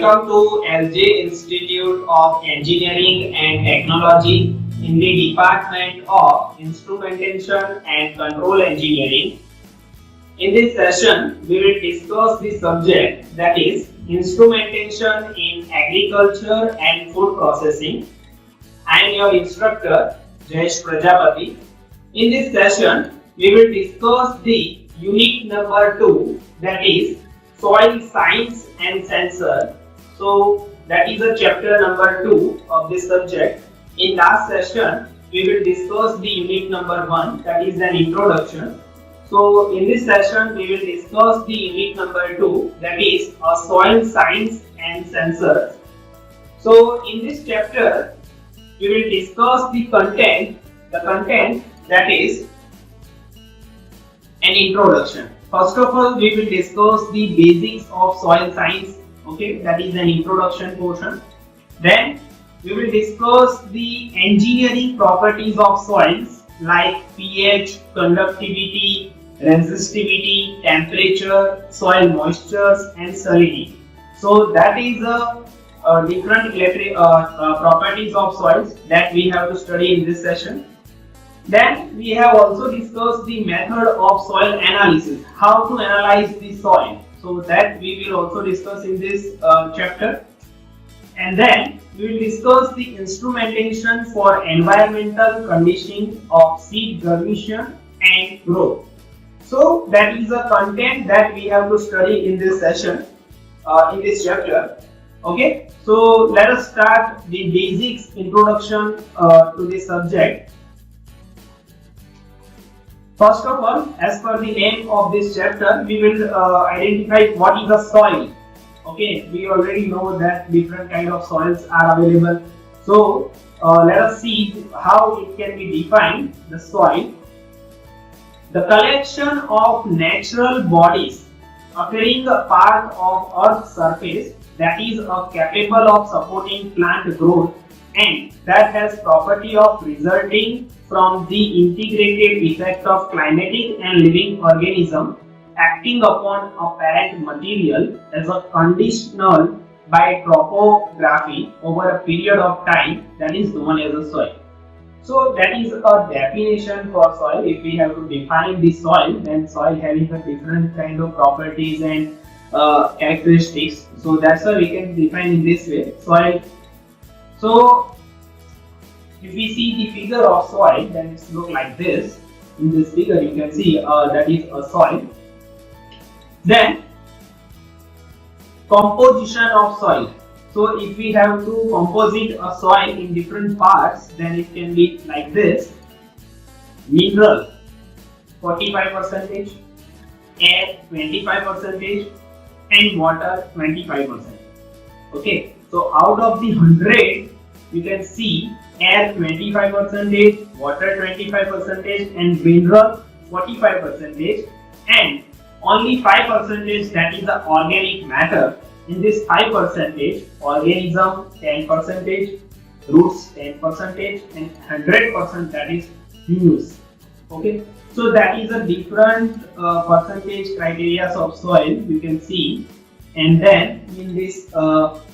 Welcome to LJ Institute of Engineering and Technology in the Department of Instrumentation and Control Engineering. In this session, we will discuss the subject that is instrumentation in agriculture and food processing. I am your instructor, Jayesh Prajapati. In this session, we will discuss the unit number 2, that is soil science and sensor. So that is a chapter number 2 of this subject. In last session, we will discuss the unit number 1, that is an introduction. So in this session, we will discuss the unit number 2, that is soil science and sensors. So in this chapter, we will discuss the content that is an introduction. First of all, we will discuss the basics of soil science, okay, that is an introduction portion. Then we will discuss the engineering properties of soils like pH, conductivity, resistivity, temperature, soil moistures and salinity. So that is different properties of soils that we have to study in this session. Then we have also discussed the method of soil analysis, how to analyze the soil. So that we will also discuss in this chapter. And then we will discuss the instrumentation for environmental conditioning of seed germination and growth. So that is the content that we have to study in this session, in this chapter. Okay, so let us start the basics introduction to this subject. First of all, as per the name of this chapter, we will identify what is a soil. Okay, we already know that different kind of soils are available. So let us see how it can be defined. The soil, the collection of natural bodies occurring a part of Earth's surface that is capable of supporting plant growth and that has property of resulting from the integrated effect of climatic and living organism acting upon a parent material as a conditional by topography over a period of time, that is known as a soil. So that is a definition for soil. If we have to define the soil, then soil having a different kind of properties and characteristics. So that's why we can define in this way soil. So if we see the figure of soil, then it's look like this. In this figure, you can see that is a soil. Then composition of soil. So if we have to composite a soil in different parts, then it can be like this: mineral 45%, air 25%, and water 25%. Okay, so out of the 100, you can see air 25%, water 25%, and mineral 45%, and only 5% that is the organic matter. In this 5%, organism 10%, roots 10%, and 100% that is humus. Okay, so that is a different percentage criteria of soil you can see. And then in this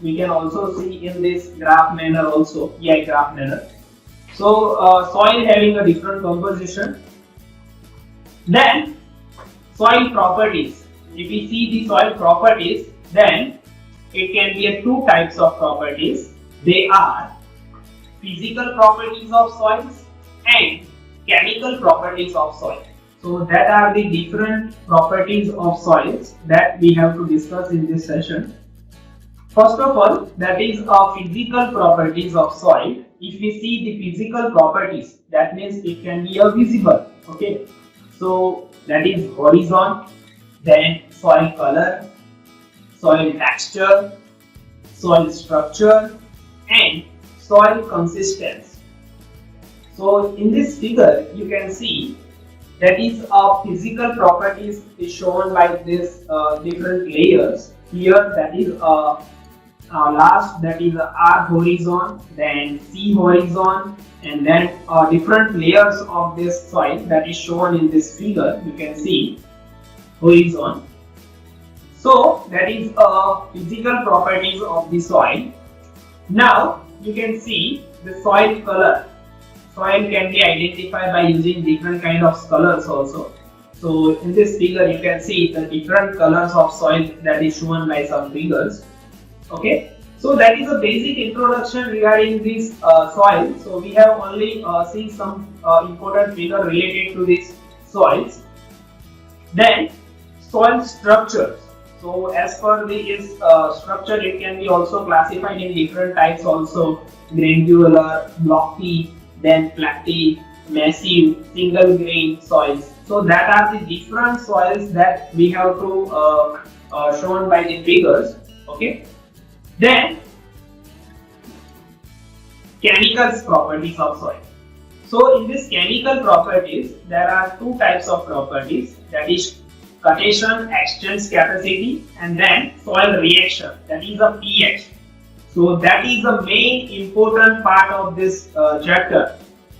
we can also see in this graph manner also, PI graph manner. So soil having a different composition. Then soil properties. If we see the soil properties, then it can be two types of properties. They are physical properties of soils and chemical properties of soil. So that are the different properties of soils that we have to discuss in this session. First of all, that is physical properties of soil. If we see the physical properties, that means it can be visible. Okay, so that is horizon, then soil color, soil texture, soil structure, and soil consistency. So in this figure, you can see that is physical properties is shown by this different layers. Here that is last, that is R horizon, then C horizon, and then different layers of this soil that is shown in this figure. You can see horizon, So that is physical properties of the soil. Now you can see the soil color. Soil can be identified by using different kind of colors also. So in this figure you can see the different colors of soil that is shown by some figures. Okay, so that is a basic introduction regarding this soil. So we have only seen some important figure related to these soils. Then soil structures. So as per this structure, it can be also classified in different types also: granular, blocky, then flaky, massive, single grain soils. So that are the different soils that we have to shown by the figures. Okay. Then chemical properties of soil. So in this chemical properties, there are two types of properties, that is cation exchange capacity and then soil reaction, that is a pH. So that is the main important part of this chapter,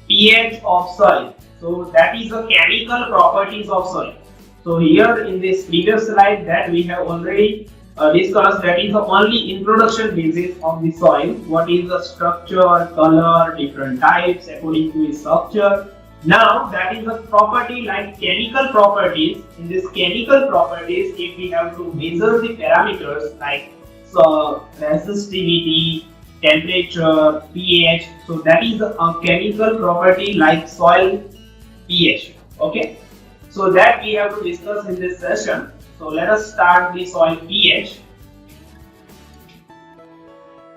pH of soil. So that is the chemical properties of soil. So here in this previous slide that we have already discussed, that is the only introduction basis of the soil. What is the structure, color, different types according to its structure. Now that is a property like chemical properties. In this chemical properties, if we have to measure the parameters like resistivity, temperature, pH, so that is a chemical property like soil pH. Okay, so that we have to discuss in this session. So let us start the soil pH.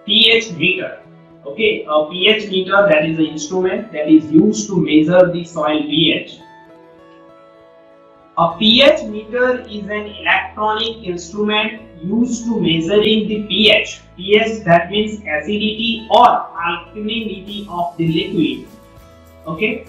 pH meter. Okay, a pH meter, that is an instrument that is used to measure the soil pH. A pH meter is an electronic instrument used to measuring the pH. pH, that means acidity or alkalinity of the liquid. Okay.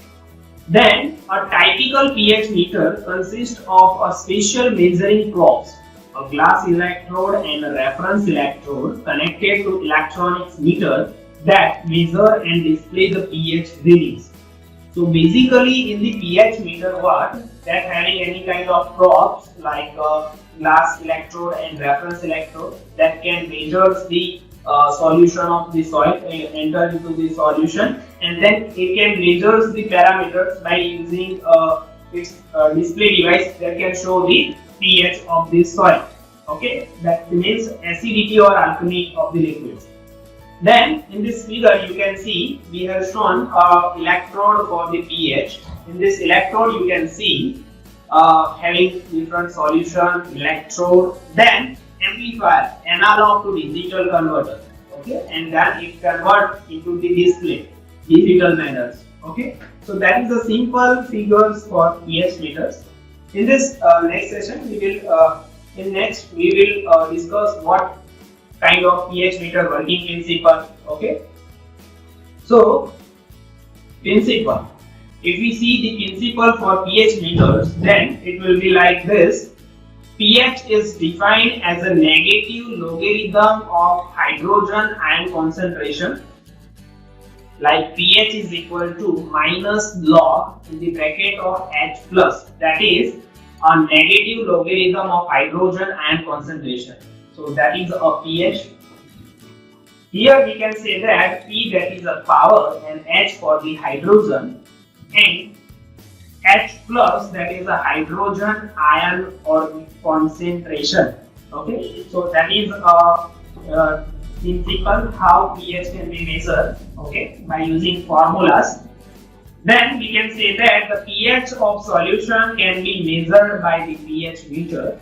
Then a typical pH meter consists of a special measuring probes, a glass electrode and a reference electrode connected to electronics meter that measure and display the pH readings. So basically in the pH meter, what that having any kind of probes like a glass electrode and reference electrode that can measure the solution of the soil, enter into the solution, and then it can measure the parameters by using its display device that can show the pH of the soil. Okay, that means acidity or alkalinity of the liquids. Then in this figure you can see we have shown electrode for the pH. In this electrode you can see having different solution, electrode, then amplifier, analog to digital converter. Okay, and then it converts into the display, digital manners. Okay, so that is the simple figures for pH meters. In this next session we will discuss what kind of pH meter working principle. Okay, so principle. If we see the principle for pH meters, then it will be like this. pH is defined as a negative logarithm of hydrogen ion concentration, like pH is equal to minus log in the bracket of H plus, that is a negative logarithm of hydrogen ion concentration. So that is a pH. Here we can say that P, that is a power, and H for the hydrogen, and H plus, that is a hydrogen ion or concentration. Okay, so that is a principle how pH can be measured. Okay, by using formulas. Then we can say that the pH of solution can be measured by the pH meter,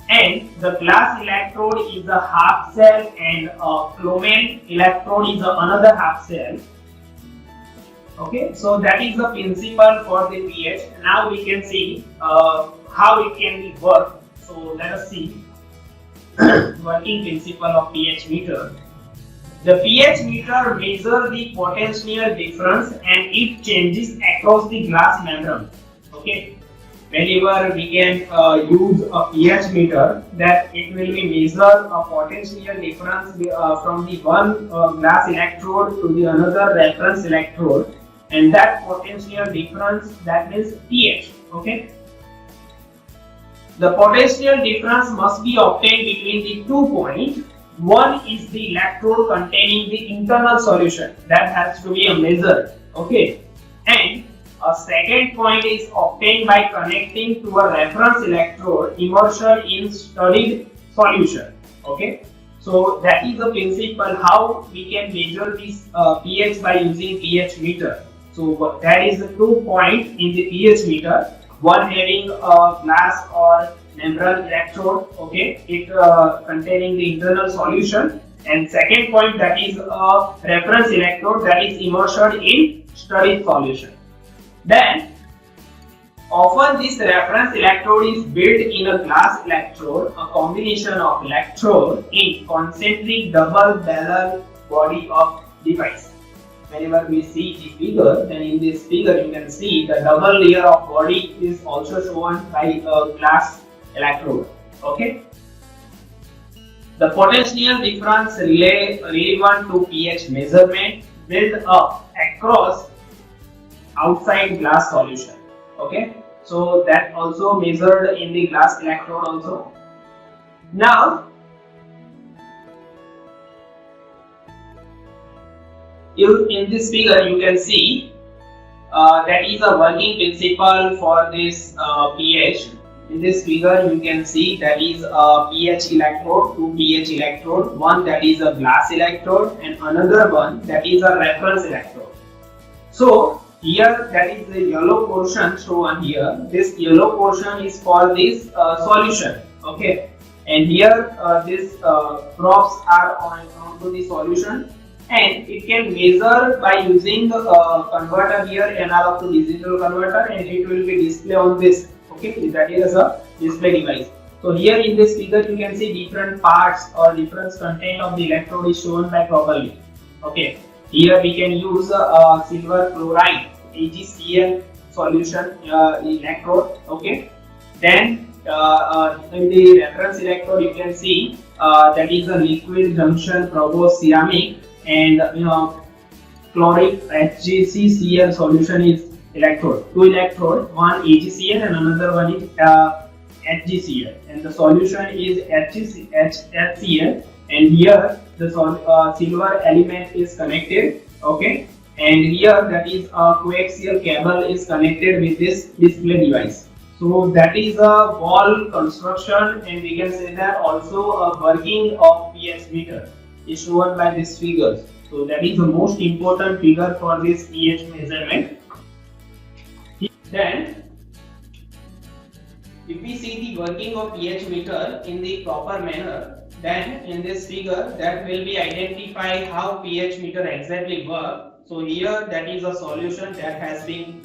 and the glass electrode is a half cell and a chlorine electrode is another half cell. Okay, so that is the principle for the pH. Now we can see how it can be worked. So let us see working principle of pH meter. The pH meter measures the potential difference and it changes across the glass membrane. Okay, whenever we can use a pH meter, that it will be measure a potential difference from the one glass electrode to the another reference electrode, and that potential difference, that means pH. Okay, The potential difference must be obtained between the 2 points. One is the electrode containing the internal solution, that has to be measured, okay, and a second point is obtained by connecting to a reference electrode immersed in studied solution, okay. So that is the principle how we can measure this pH by using pH meter. So that is the 2 points in the pH meter, one having a glass or membran electrode, okay, it containing the internal solution, and second point, that is a reference electrode that is immersed in studied solution. Then often this reference electrode is built in a glass electrode, a combination of electrode in concentric double barrel body of device. Whenever we see the figure, then in this figure you can see the double layer of body is also shown by a glass electrode, okay. The potential difference relevant to pH measurement built up across outside glass solution, okay. So that also measured in the glass electrode also. Now in this figure you can see that is a working principle for this pH. In this figure you can see that is a pH electrode, 2 pH electrode, one that is a glass electrode and another one that is a reference electrode. So here that is the yellow portion shown here. This yellow portion is for this solution, okay, and here these probes are onto the solution, and it can measure by using the converter here, analog to digital converter, and it will be displayed on this, okay, that is a display device. So here in this figure you can see different parts or different content of the electrode is shown by properly, okay. Here we can use silver chloride AgCl solution electrode, okay. Then in the reference electrode you can see that is a liquid junction probos ceramic, and chloric HgCl solution is electrode. 2 electrode, one AgCl and another one is HgCl, and the solution is HCl, and here the silver element is connected, okay, and here that is a coaxial cable is connected with this display device. So that is a wall construction, and we can say that also a working of pH meter is shown by this figure. So that is the most important figure for this pH measurement. Then if we see the working of pH meter in the proper manner, then in this figure that will be identify how pH meter exactly work. So here that is a solution that has been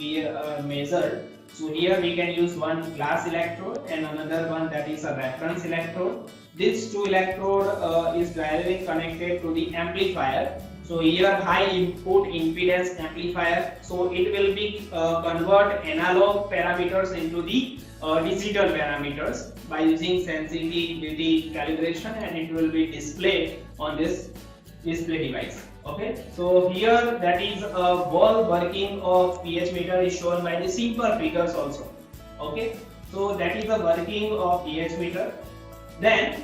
measured. So here we can use one glass electrode and another one that is a reference electrode. This 2 electrode is directly connected to the amplifier. So here high input impedance amplifier. So it will be convert analog parameters into the digital parameters by using sensitivity calibration, and it will be displayed on this display device. Okay, so here that is a wall working of pH meter is shown by the simple figures also. Okay, so that is the working of pH meter. Then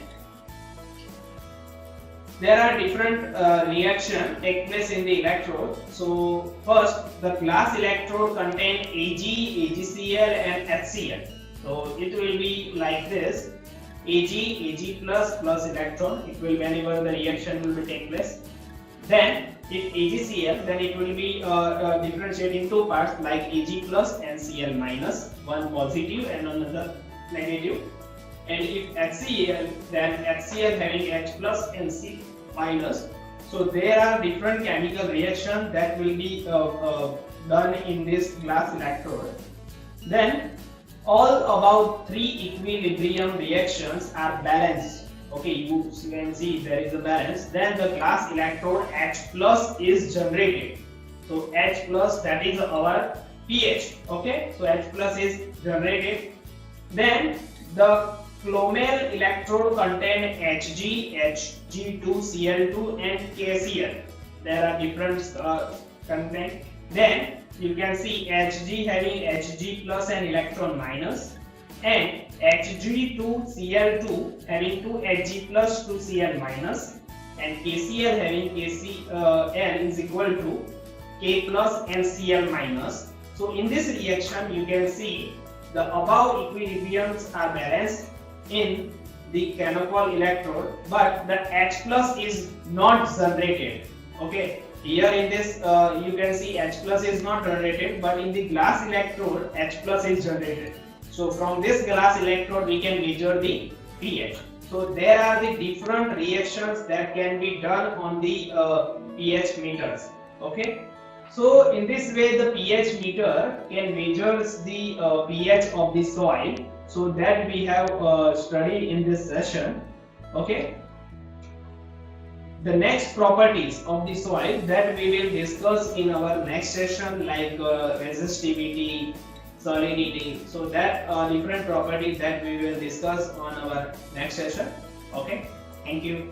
there are different reactions take place in the electrode. So first the glass electrode contain Ag, AgCl and HCl. So it will be like this: Ag plus electron. It will whenever the reaction will be take place. Then if AgCl, then it will be differentiated in 2 parts like Ag plus and Cl minus, one positive and another negative. And if HCl, then HCl having H plus and C minus. So there are different chemical reactions that will be done in this glass electrode. Then all about 3 equilibrium reactions are balanced. Okay, you can see there is a balance. Then the glass electrode H plus is generated. So H plus, that is our pH. Okay, so H plus is generated. Then the chlomel electrode contain Hg, Hg2, Cl2 and KCl. There are different content. Then you can see Hg having Hg plus and electron minus. and Hg2Cl2 having 2Hg plus 2Cl minus, and KCl having KCl is equal to K plus and Cl minus. So in this reaction you can see the above equilibriums are balanced in the canopol electrode, but the H plus is not generated. Okay, here in this you can see H plus is not generated, but in the glass electrode H plus is generated. So from this glass electrode we can measure the pH. So there are the different reactions that can be done on the pH meters. Okay, so in this way the pH meter can measure the pH of the soil. So that we have studied in this session. Okay, the next properties of the soil that we will discuss in our next session, like resistivity, solidity. So that different properties that we will discuss on our next session. Okay, thank you.